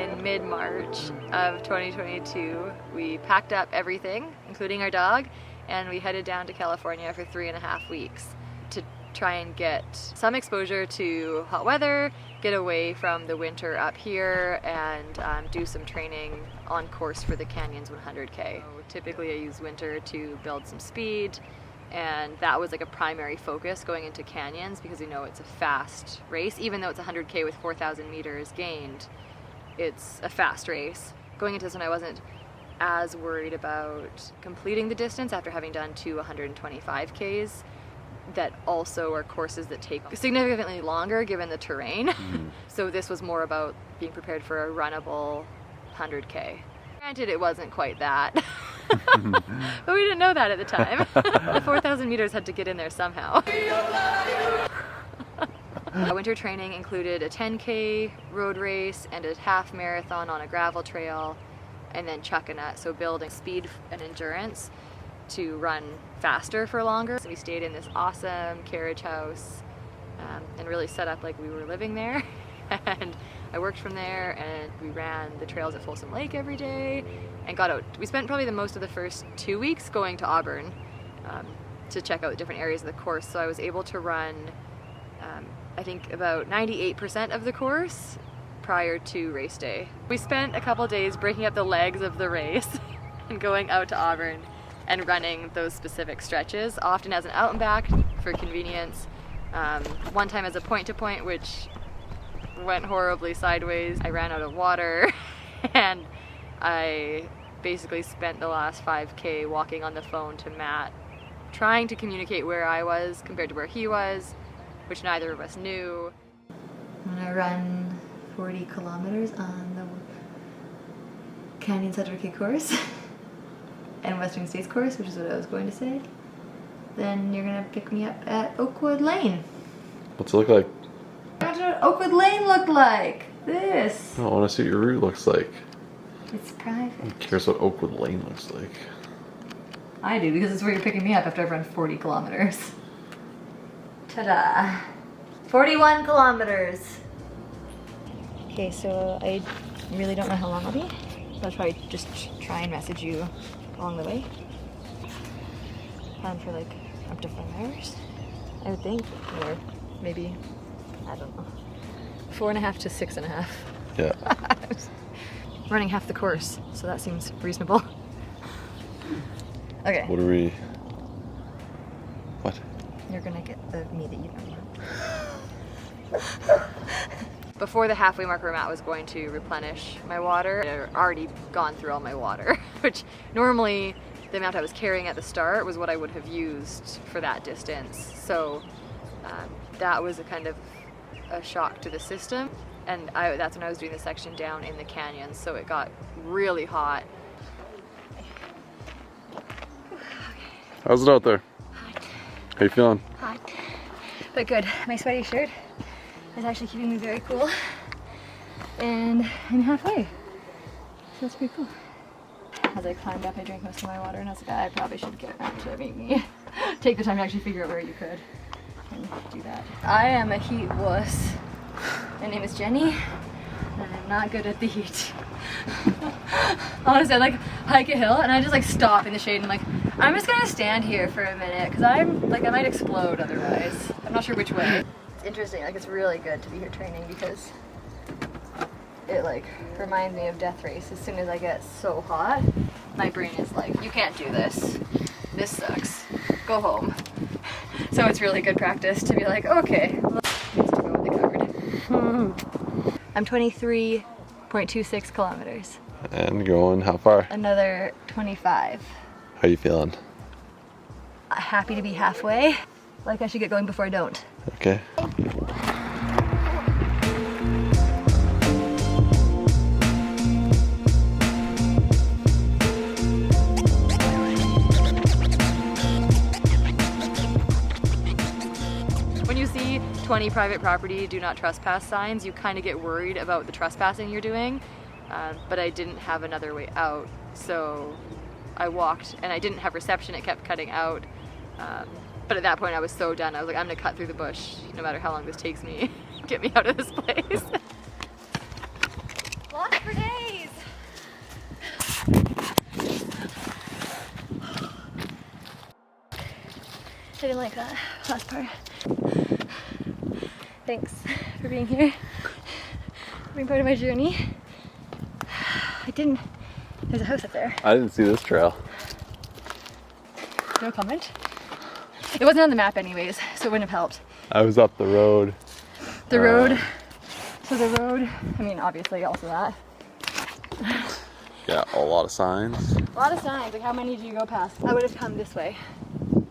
in mid-March of 2022. We packed up everything, including our dog, and we headed down to California for 3.5 weeks to try and get some exposure to hot weather, get away from the winter up here, and do some training on course for the Canyons 100K. So typically I use winter to build some speed, and that was like a primary focus going into Canyons because you know it's a fast race. Even though it's 100K with 4,000 meters gained, it's a fast race. Going into this one I wasn't as worried about completing the distance after having done two 125Ks that also are courses that take significantly longer given the terrain. So this was more about being prepared for a runnable 100K. Granted, it wasn't quite that, but we didn't know that at the time. The 4,000 meters had to get in there somehow. Winter training included a 10K road race and a half marathon on a gravel trail, and then chuck a nut, so building speed and endurance to run faster for longer. So we stayed in this awesome carriage house and really set up like we were living there. And I worked from there, and we ran the trails at Folsom Lake every day and got out. We spent probably the most of the first 2 weeks going to Auburn to check out different areas of the course. So I was able to run, I think, about 98% of the course prior to race day. We spent a couple days breaking up the legs of the race and going out to Auburn and running those specific stretches, often as an out and back for convenience. One time as a point-to-point, which went horribly sideways. I ran out of water and I basically spent the last 5K walking on the phone to Matt, trying to communicate where I was compared to where he was, which neither of us knew. I'm gonna run 40 kilometers on the Canyons 100K course and Western States course, which is what I was going to say. Then you're gonna pick me up at Oakwood Lane. What's it look like? What does Oakwood Lane look like? This. I want to see what your route looks like. It's private. Who cares what Oakwood Lane looks like? I do, because it's where you're picking me up after I've run 40 kilometers. Ta-da! 41 kilometers! Okay, so I really don't know how long I'll be. I'll probably just try and message you along the way. Plan for like up to 5 hours, I would think, or maybe, I don't know, 4.5 to 6.5. Yeah. Running half the course, so that seems reasonable. Okay. What are we? What? You're gonna get the me that you don't want. Before the halfway mark where Matt was going to replenish my water, I had already gone through all my water, which normally the amount I was carrying at the start was what I would have used for that distance. So that was a kind of a shock to the system. And that's when I was doing the section down in the canyons, so it got really hot. How's it out there? Hot. How you feeling? Hot. But good. My sweaty shirt is actually keeping me very cool. And I'm halfway. So that's pretty cool. As I climbed up, I drank most of my water, and I was like, I probably should get around to maybe take the time to actually figure out where you could and do that. I am a heat wuss. My name is Jenny, and I'm not good at the heat. Honestly, I like hike a hill, and I just like stop in the shade and like, I'm just gonna stand here for a minute, because I'm like, I might explode otherwise. I'm not sure which way. It's interesting, like it's really good to be here training because it like reminds me of death race. As soon as I get so hot, my brain is like, you can't do this. This sucks. Go home. So it's really good practice to be like, okay, needs to go in the cupboard. I'm 23.26 kilometers. And going how far? Another 25. How you feeling? Happy to be halfway. Like I should get going before I don't. Okay. When you see 20 private property do not trespass signs, you kind of get worried about the trespassing you're doing, but I didn't have another way out, so I walked and I didn't have reception. It kept cutting out, but at that point I was so done. I was like, I'm gonna cut through the bush no matter how long this takes me. Get me out of this place. Lost for didn't like that last part. Thanks for being here, for being part of my journey. There's a house up there. I didn't see this trail. No comment. It wasn't on the map anyways, so it wouldn't have helped. I was up the road. The road, I mean obviously also that. Yeah, a lot of signs. A lot of signs, like how many do you go past? I would have come this way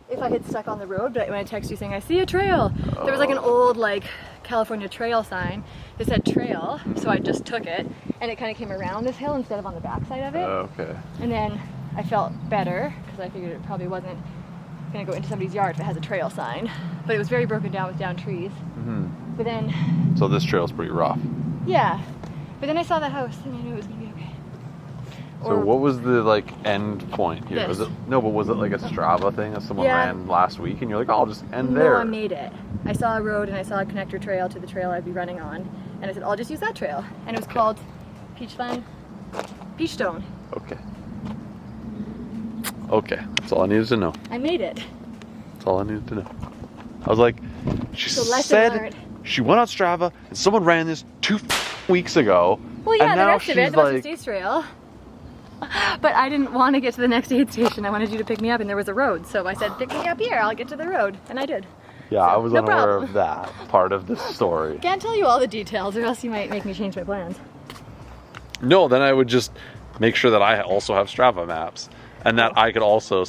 if I had stuck on the road, but when I text you saying I see a trail, there was like an old like California trail sign that said trail, so I just took it and it kind of came around this hill instead of on the backside of it. Okay. And then I felt better because I figured it probably wasn't gonna go into somebody's yard if it has a trail sign, but it was very broken down with down trees. But then, so this trail's pretty rough. yeah, but then I saw the house and I knew it was gonna be okay. So what was the like end point here? This. Was it like a Strava thing that someone Yeah. ran last week and you're like, oh, I'll just end No, there? I made it. I saw a road and I saw a connector trail to the trail I'd be running on, and I said I'll just use that trail, and it was called Peachstone. Okay. Okay, that's all I needed to know. I made it. That's all I needed to know. I was like, she So lesson said learned. she went on Strava and someone ran this 2 weeks ago. Well, yeah, and the now rest of it, she's the Western like, States Trail. But I didn't want to get to the next aid station. I wanted you to pick me up, and there was a road. So I said, pick me up here. I'll get to the road, and I did. yeah, I was no unaware problem. of that part of the story. Can't tell you all the details, or else you might make me change my plans. No, then I would just make sure that I also have Strava maps and that I could also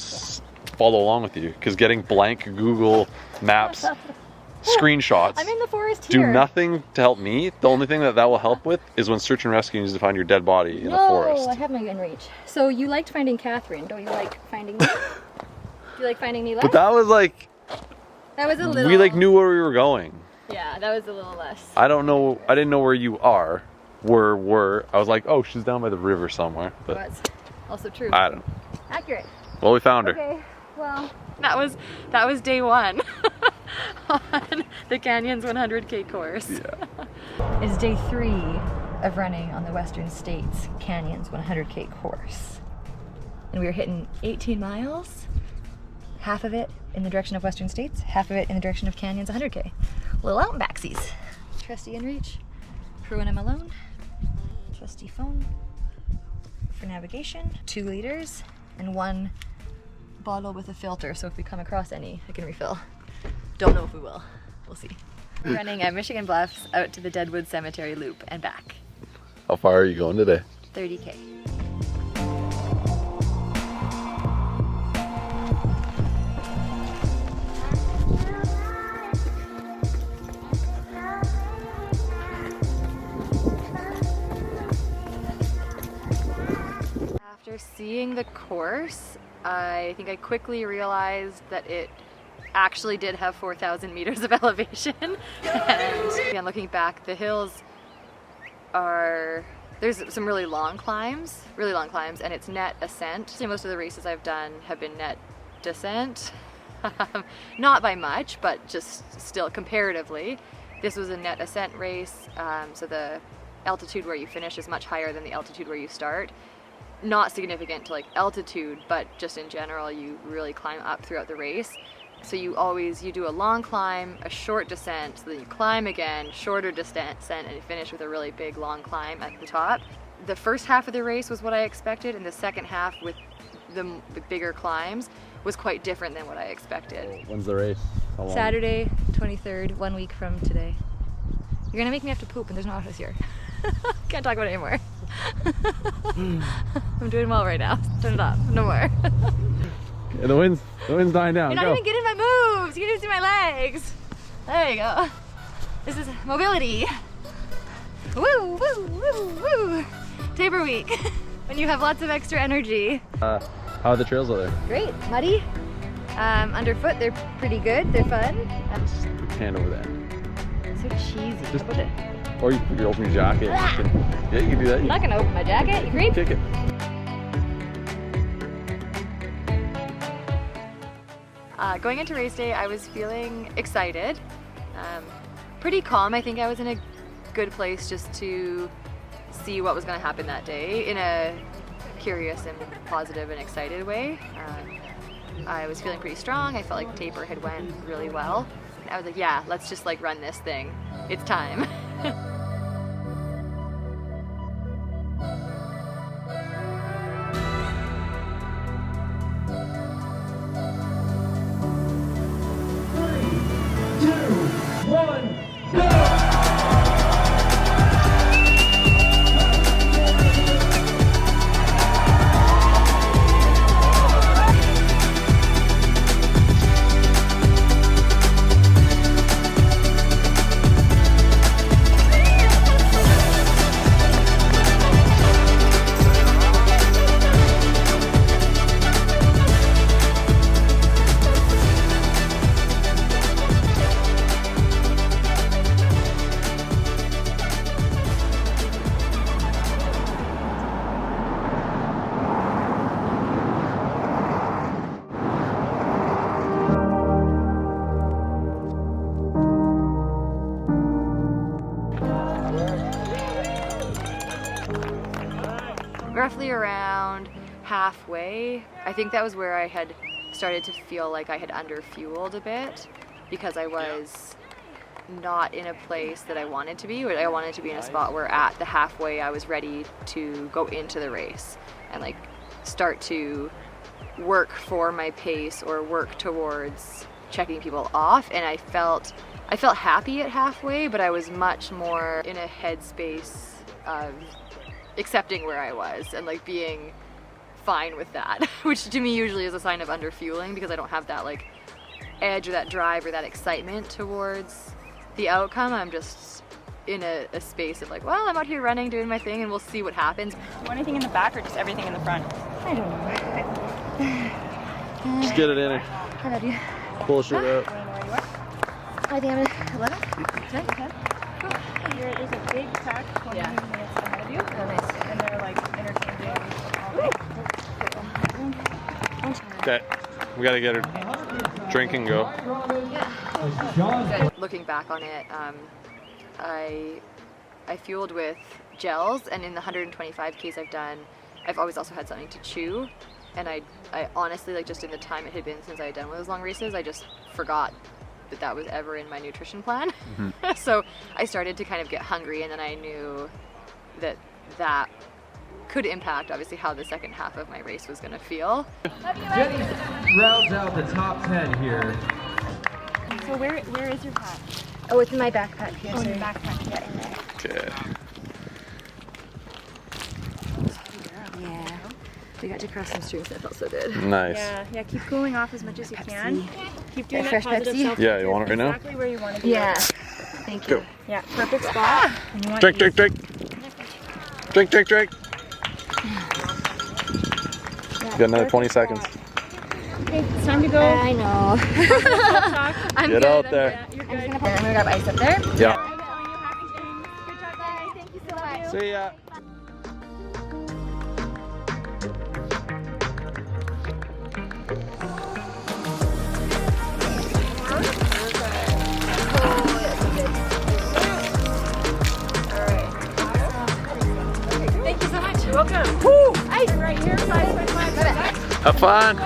follow along with you, because getting blank Google Maps screenshots I'm in the forest do here. nothing to help me. The only thing that will help with is when search and rescue needs to find your dead body in a forest. I have my gun reach. So you liked finding Catherine, don't you like finding me? Do you like finding me less? But that was like, That was a little... we like knew where we were going. Yeah, that was a little less. I didn't know where you are. Were. I was like, oh, she's down by the river somewhere. But That's also true. I don't know. Accurate. Well, we found her. Okay, well... That was day one on the Canyons 100K course. Yeah. It's day 3 of running on the Western States Canyons 100K course. And we were hitting 18 miles, half of it in the direction of Western States, half of it in the direction of Canyons 100K. Little out and backsies. Trusty inReach for when I'm alone. Trusty phone for navigation. 2 liters and 1 bottle with a filter, so if we come across any, I can refill. Don't know if we will. We'll see. We're running at Michigan Bluffs out to the Deadwood Cemetery Loop and back. How far are you going today? 30K. After seeing the course, I think I quickly realized that it actually did have 4,000 meters of elevation. And again, looking back, the hills there's some really long climbs, and it's net ascent. So most of the races I've done have been net descent. Not by much, but just still comparatively. This was a net ascent race, so the altitude where you finish is much higher than the altitude where you start. Not significant to like altitude, but just in general, you really climb up throughout the race. So you do a long climb, a short descent, so then you climb again, shorter descent, and you finish with a really big long climb at the top. The first half of the race was what I expected, and the second half with the bigger climbs was quite different than what I expected. When's the race? How long? Saturday, 23rd, 1 week from today. You're gonna make me have to poop and there's no office here. Can't talk about it anymore. I'm doing well right now. Turn it off. No more. Yeah, the wind's dying down. You're not even getting my moves. You can just see my legs. There you go. This is mobility. Woo, woo, woo, woo. Taper week. When you have lots of extra energy. How are the trails out there? Great. Muddy. Underfoot, they're pretty good. They're fun. Just put your hand over there. So cheesy. Just- How about it? Or you can open your jacket. Yeah, you can do that. I'm not gonna open my jacket. You creep. Kick it. Going into race day, I was feeling excited. Pretty calm. I think I was in a good place just to see what was going to happen that day in a curious and positive and excited way. I was feeling pretty strong. I felt like the taper had went really well. And I was like, yeah, let's just like run this thing. It's time. Roughly around halfway, I think that was where I had started to feel like I had underfueled a bit because I was not in a place that I wanted to be. I wanted to be in a spot where at the halfway I was ready to go into the race and like start to work for my pace or work towards checking people off. And I felt happy at halfway, but I was much more in a headspace of accepting where I was and like being fine with that, which to me usually is a sign of underfueling because I don't have that like edge or that drive or that excitement towards the outcome. I'm just in a space of like, well, I'm out here running, doing my thing, and we'll see what happens. Do you want anything in the back or just everything in the front? I don't know. Just get it in there. How about you? Bullshit out. Do you want to know where you are? I think I'm at 11. Okay. There's a big pack 20 minutes ahead of you. Oh, nice. And they're like interchanging all day. Okay, we gotta get her drink and go. Looking back on it, I fueled with gels, and in the 125 Ks I've done, I've always also had something to chew. And I honestly, like just in the time it had been since I had done one of those long races, I just forgot that was ever in my nutrition plan. Mm-hmm. So I started to kind of get hungry, and then I knew that could impact obviously how the second half of my race was going to feel. Jenny rounds out the top 10 here. So where is your pack? Oh, it's in my backpack here. Oh, in your backpack. Yeah. Okay. Yeah. We got to cross some streams that felt so good. Nice. Yeah. Keep cooling off as much as you can. Keep doing that fresh positive Pepsi? self-talk. Yeah, you want it right now? Exactly where you want to be. Yeah. Right. Thank you. Go. Yeah, perfect spot. And you want Drink. Drink. Got another 20 seconds. Okay, it's time to go. I know. I'm Get good, out I'm there. good. You're good. I'm gonna grab ice up there. Yeah. Good job, guys. Thank you so much. See ya. Thank you so much. You're welcome. Woo! Ice right here. 5.5. Have fun.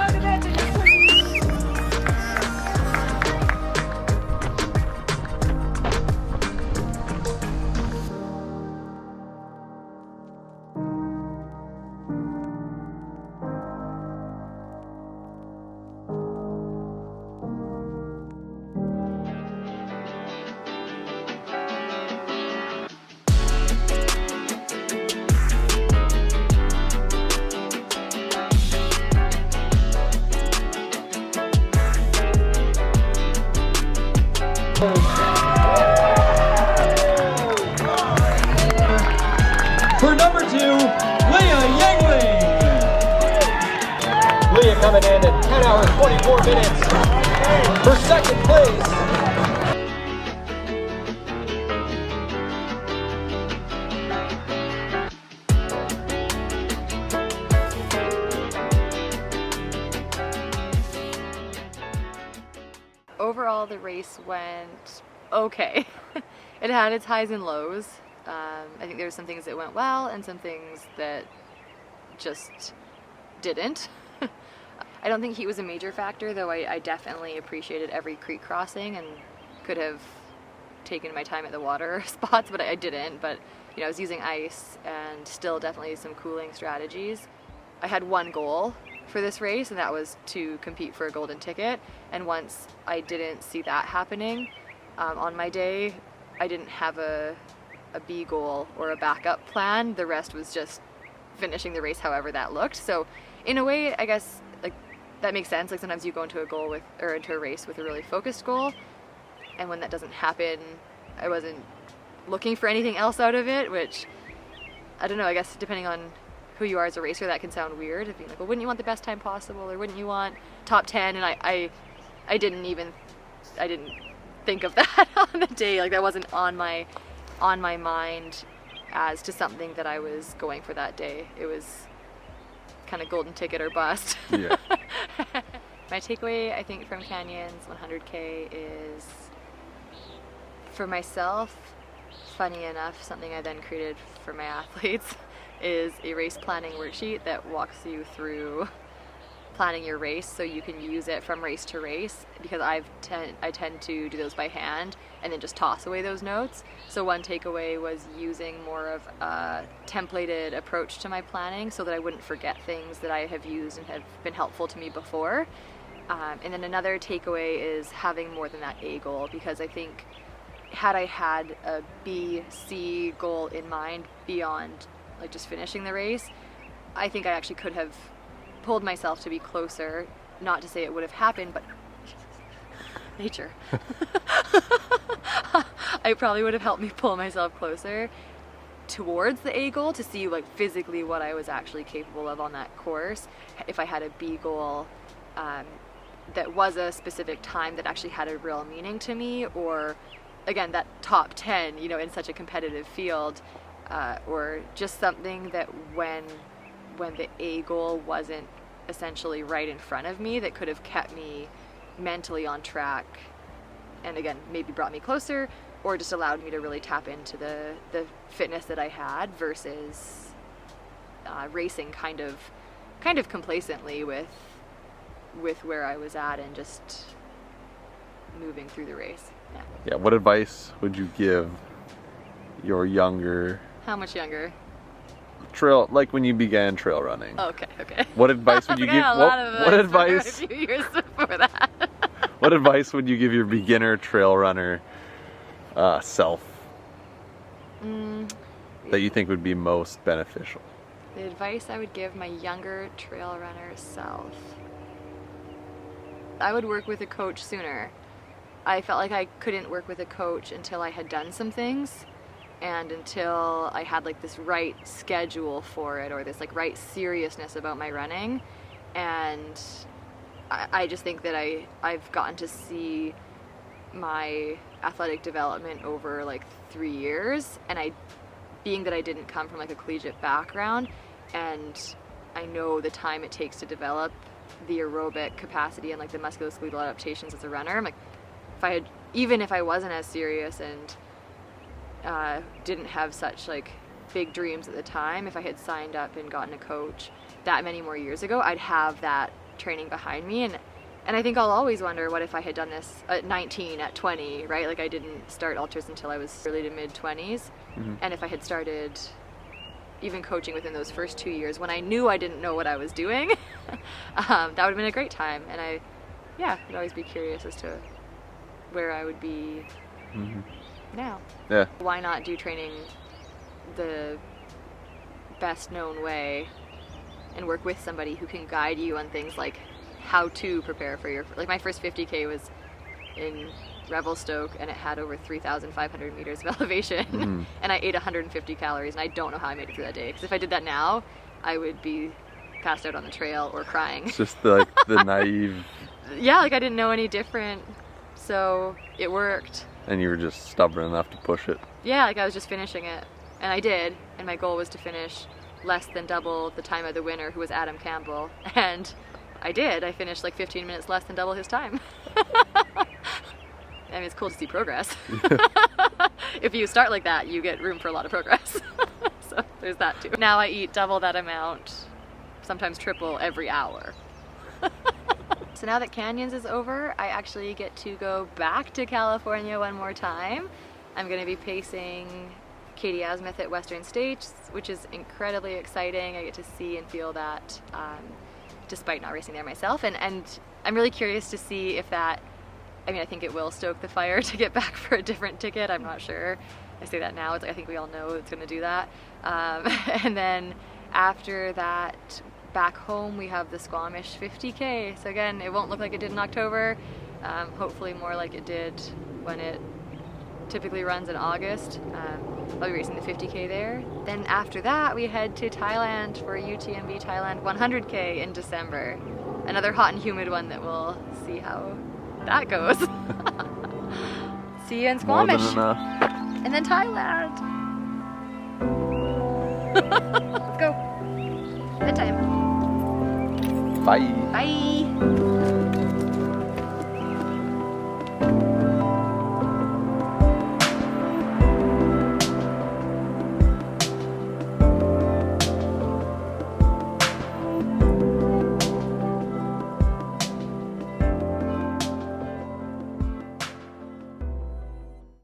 For number 2, Leah Yangling. Leah coming in at 10 hours 24 minutes for second place. Overall, the race went okay. It had its highs and lows. I think there were some things that went well and some things that just didn't. I don't think heat was a major factor, though I definitely appreciated every creek crossing and could have taken my time at the water spots, but I didn't. But you know, I was using ice and still definitely some cooling strategies. I had one goal for this race, and that was to compete for a golden ticket. And once I didn't see that happening on my day, I didn't have a B goal or a backup plan. The rest was just finishing the race however that looked. So in a way, I guess like that makes sense. Like sometimes you go into into a race with a really focused goal, and when that doesn't happen, I wasn't looking for anything else out of it, which I don't know, I guess depending on who you are as a racer, that can sound weird. Being like, well, wouldn't you want the best time possible, or wouldn't you want top 10? And I didn't think of that on the day. Like that wasn't on my mind as to something that I was going for that day. It was kind of golden ticket or bust. Yeah. My takeaway, I think, from Canyons 100K is, for myself, funny enough, something I then created for my athletes is a race planning worksheet that walks you through planning your race so you can use it from race to race, because I tend to do those by hand and then just toss away those notes. So one takeaway was using more of a templated approach to my planning so that I wouldn't forget things that I have used and have been helpful to me before. And then another takeaway is having more than that A goal, because I think had I had a B, C goal in mind beyond like just finishing the race, I think I actually could have pulled myself to be closer. Not to say it would have happened, but nature. I probably would have helped me pull myself closer towards the A goal to see like physically what I was actually capable of on that course. If I had a B goal that was a specific time that actually had a real meaning to me, or again, that top 10, you know, in such a competitive field, or just something that when the A goal wasn't essentially right in front of me, that could have kept me mentally on track, and again, maybe brought me closer, or just allowed me to really tap into the fitness that I had versus racing kind of complacently with where I was at and just moving through the race. Yeah, what advice would you give your younger... How much younger? Trail, like when you began trail running. Okay. What advice would you give? What advice? A few years before that. What advice would you give your beginner trail runner self that you think would be most beneficial? The advice I would give my younger trail runner self: I would work with a coach sooner. I felt like I couldn't work with a coach until I had done some things, and until I had like this right schedule for it, or this like right seriousness about my running. And I just think that I've gotten to see my athletic development over like 3 years, and being that I didn't come from like a collegiate background, and I know the time it takes to develop the aerobic capacity and like the musculoskeletal adaptations as a runner. I'm like, even if I wasn't as serious and didn't have such like big dreams at the time, if I had signed up and gotten a coach that many more years ago, I'd have that training behind me. And I think I'll always wonder, what if I had done this at 19, at 20, right? Like I didn't start ultras until I was early to mid 20s. And if I had started even coaching within those first 2 years when I knew I didn't know what I was doing, that would have been a great time. And I'd always be curious as to where I would be now. Yeah. Why not do training the best known way and work with somebody who can guide you on things like how to prepare for like my first 50K was in Revelstoke, and it had over 3,500 meters of elevation, and I ate 150 calories, and I don't know how I made it through that day, because if I did that now, I would be passed out on the trail or crying. It's just like the naive... Yeah, like I didn't know any different, so it worked. And you were just stubborn enough to push it. Yeah, like I was just finishing it, and I did, and my goal was to finish less than double the time of the winner, who was Adam Campbell, and I did. I finished like 15 minutes less than double his time. I mean, it's cool to see progress. If you start like that, you get room for a lot of progress. So there's that too. Now I eat double that amount, sometimes triple, every hour. So now that Canyons is over, I actually get to go back to California one more time. I'm going to be pacing Katie Asmuth at Western States, which is incredibly exciting. I get to see and feel that despite not racing there myself. And I'm really curious to see if that, I mean, I think it will stoke the fire to get back for a different ticket. I'm not sure. I say that now. It's like, I think we all know it's going to do that. And then after that, back home, we have the Squamish 50K. So again, it won't look like it did in October. Hopefully more like it did when it typically runs in August. I'll be racing the 50K there. Then after that, we head to Thailand for UTMB Thailand 100K in December. Another hot and humid one that we'll see how that goes. See you in Squamish. More than enough. And then Thailand. Let's go. Bedtime. Bye. Bye.